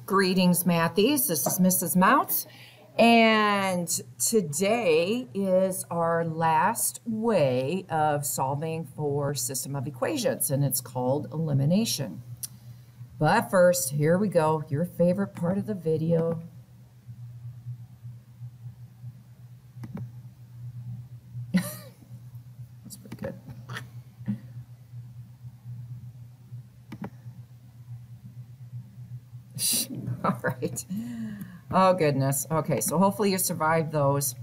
Greetings, Matthews. This is Mrs. Mounts, and today is our last way of solving for system of equations, and it's called elimination. But first, here we go, your favorite part of the video. That's pretty good. All right. Oh, goodness. Okay, so hopefully you survived those.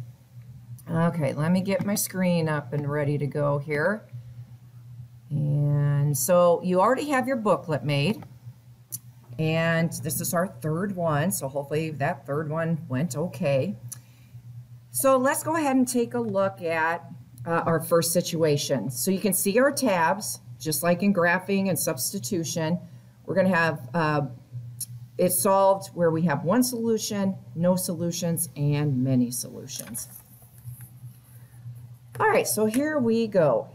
Okay, let me get my screen up and ready to go here. And so you already have your booklet made. And this is our third one, so hopefully that third one went okay. So let's go ahead and take a look at our first situation. So you can see our tabs, just like in graphing and substitution. We're going to have it's solved where we have one solution, no solutions, and many solutions. All right, so here we go.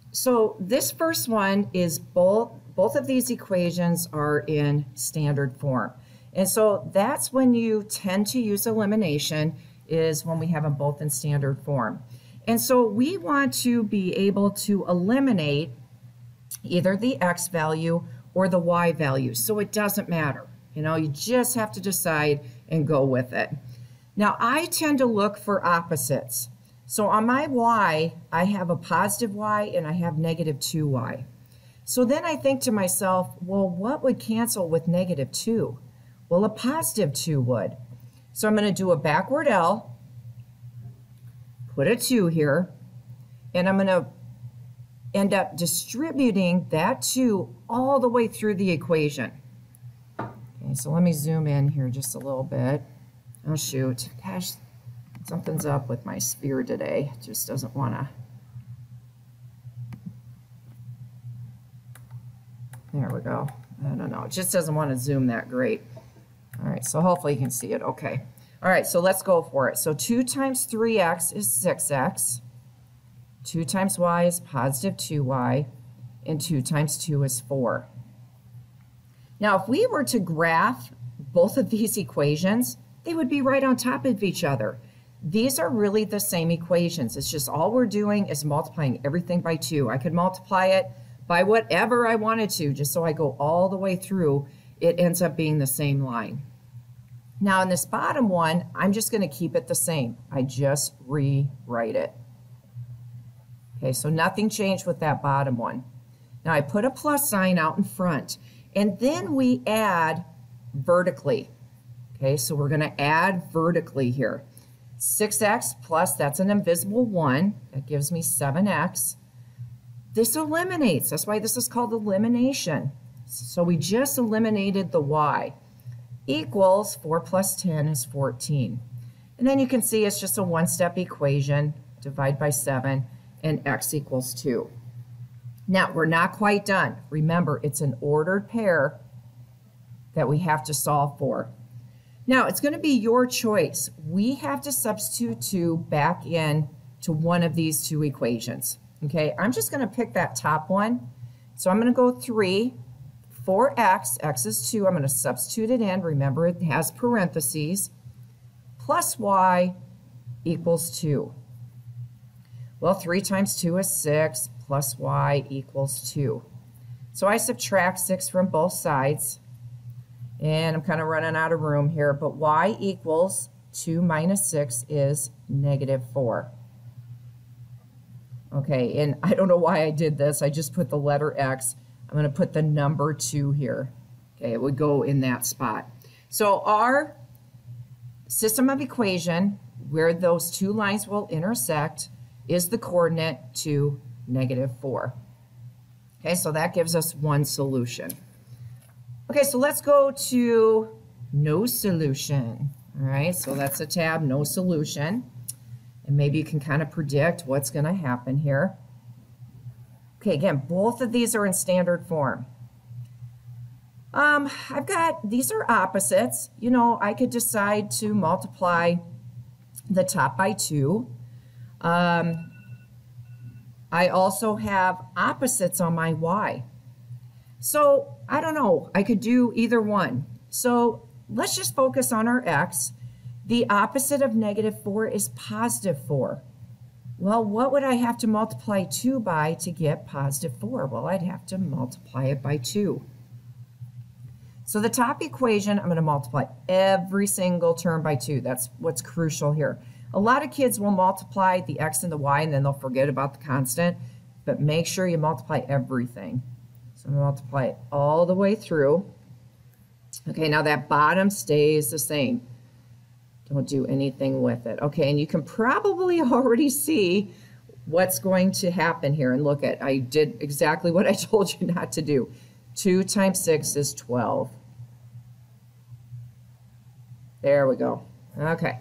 So this first one is both of these equations are in standard form. And so that's when you tend to use elimination, is when we have them both in standard form. And so we want to be able to eliminate either the x value or the y value. So it doesn't matter. You know, you just have to decide and go with it. Now, I tend to look for opposites. So on my y, I have a positive y and I have negative 2y. So then I think to myself, well, what would cancel with negative 2? Well, a positive 2 would. So I'm going to do a backward L, put a 2 here, and I'm going to end up distributing that 2 all the way through the equation. Okay, so let me zoom in here just a little bit. Oh, shoot. Gosh, something's up with my sphere today. It just doesn't want to. There we go. I don't know. It just doesn't want to zoom that great. All right, so hopefully you can see it. Okay. All right, so let's go for it. So 2 times 3x is 6x. 2 times y is positive 2y, and 2 times 2 is 4. Now, if we were to graph both of these equations, they would be right on top of each other. These are really the same equations. It's just all we're doing is multiplying everything by 2. I could multiply it by whatever I wanted to, just so I go all the way through. It ends up being the same line. Now, in this bottom one, I'm just going to keep it the same. I just rewrite it. Okay, so nothing changed with that bottom one. Now I put a plus sign out in front, and then we add vertically. Okay, so we're going to add vertically here. 6x plus, that's an invisible 1. That gives me 7x. This eliminates. That's why this is called elimination. So we just eliminated the y. Equals 4 plus 10 is 14. And then you can see it's just a one-step equation. Divide by 7. And x equals 2. Now, we're not quite done. Remember, it's an ordered pair that we have to solve for. Now, it's going to be your choice. We have to substitute 2 back in to one of these two equations. Okay, I'm just going to pick that top one. So I'm going to go 3, 4x, x is 2. I'm going to substitute it in. Remember, it has parentheses. Plus y equals 2. Well, 3 times 2 is 6, plus y equals 2. So I subtract 6 from both sides, and I'm kind of running out of room here, but y equals 2 minus 6 is negative 4. Okay, and I don't know why I did this. I just put the letter x. I'm going to put the number 2 here. Okay, it would go in that spot. So our system of equation, where those two lines will intersect, is the coordinate to negative 4. Okay, so that gives us one solution. Okay, so let's go to no solution. All right, so that's a tab, no solution. And maybe you can kind of predict what's going to happen here. Okay, again, both of these are in standard form. These are opposites. You know, I could decide to multiply the top by 2. I also have opposites on my y. So I don't know, I could do either one. So let's just focus on our x. The opposite of -4 is +4. Well, what would I have to multiply 2 by to get +4? Well, I'd have to multiply it by 2. So the top equation, I'm going to multiply every single term by 2. That's what's crucial here. A lot of kids will multiply the x and the y, and then they'll forget about the constant. But make sure you multiply everything. So I'm going to multiply it all the way through. Okay, now that bottom stays the same. Don't do anything with it. Okay, and you can probably already see what's going to happen here. And look at, I did exactly what I told you not to do. 2 times 6 is 12. There we go. Okay,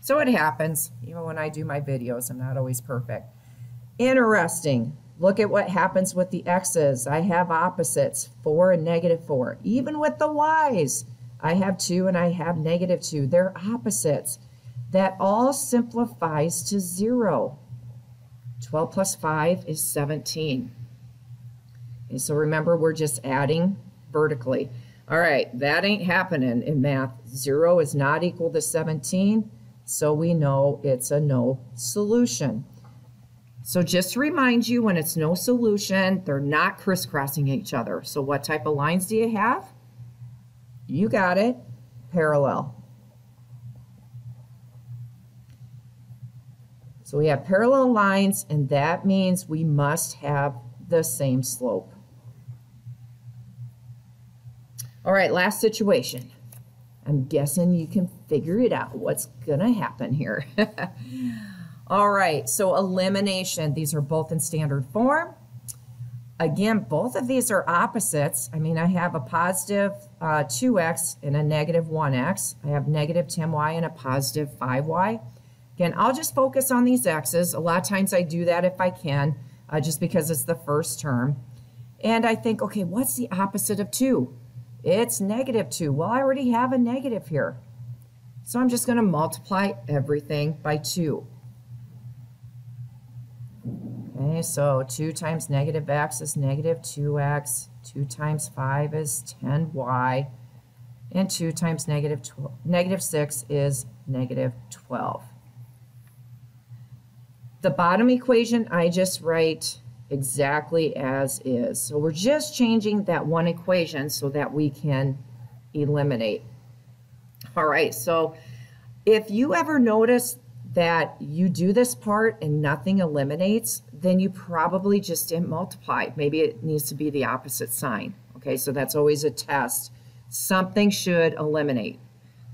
so it happens. Even when I do my videos, I'm not always perfect. Interesting. Look at what happens with the x's. I have opposites, 4 and -4. Even with the y's, I have 2 and I have -2. They're opposites. That all simplifies to 0. 12 plus 5 is 17. And so remember, we're just adding vertically. All right, that ain't happening in math. 0 is not equal to 17, so we know it's a no solution. So just to remind you, when it's no solution, they're not crisscrossing each other. So what type of lines do you have? You got it, parallel. So we have parallel lines, and that means we must have the same slope. All right, last situation. I'm guessing you can figure it out, what's gonna happen here. All right, so elimination. These are both in standard form. Again, both of these are opposites. I mean, I have a positive 2x and a negative 1x. I have negative 10y and a positive 5y. Again, I'll just focus on these x's. A lot of times I do that if I can, just because it's the first term. And I think, okay, what's the opposite of 2? It's -2. Well, I already have a negative here. So I'm just going to multiply everything by 2. Okay, so 2 times -x is -2x. 2 times 5 is 10y. And 2 times -6 is -12. The bottom equation, I just write exactly as is. So we're just changing that one equation so that we can eliminate. All right, so if you ever notice that you do this part and nothing eliminates, then you probably just didn't multiply. Maybe it needs to be the opposite sign. Okay, so that's always a test. Something should eliminate.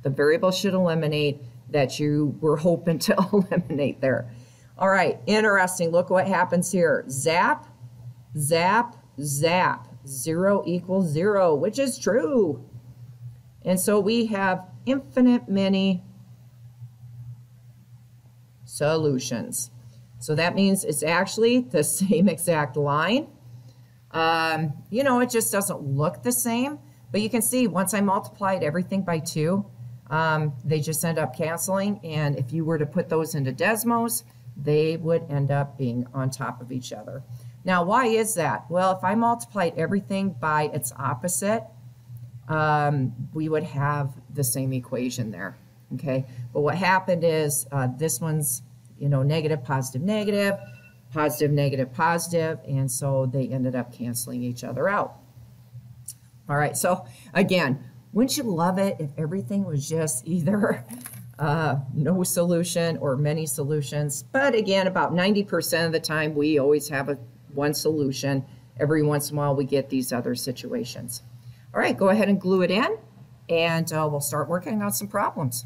The variable should eliminate that you were hoping to eliminate there. All right, interesting. Look what happens here. Zap, zap, zap. 0 equals 0, which is true. And so we have infinite many solutions. So that means it's actually the same exact line. You know, it just doesn't look the same, but you can see once I multiplied everything by 2, they just end up canceling. And if you were to put those into Desmos, they would end up being on top of each other. Now, why is that? Well, if I multiplied everything by its opposite, we would have the same equation there, okay? But what happened is this one's, you know, negative, positive, negative, positive, negative, positive, and so they ended up canceling each other out. All right, so again, wouldn't you love it if everything was just either no solution or many solutions? But again, about 90% of the time, we always have one solution. Every once in a while, we get these other situations. All right, go ahead and glue it in, and we'll start working on some problems.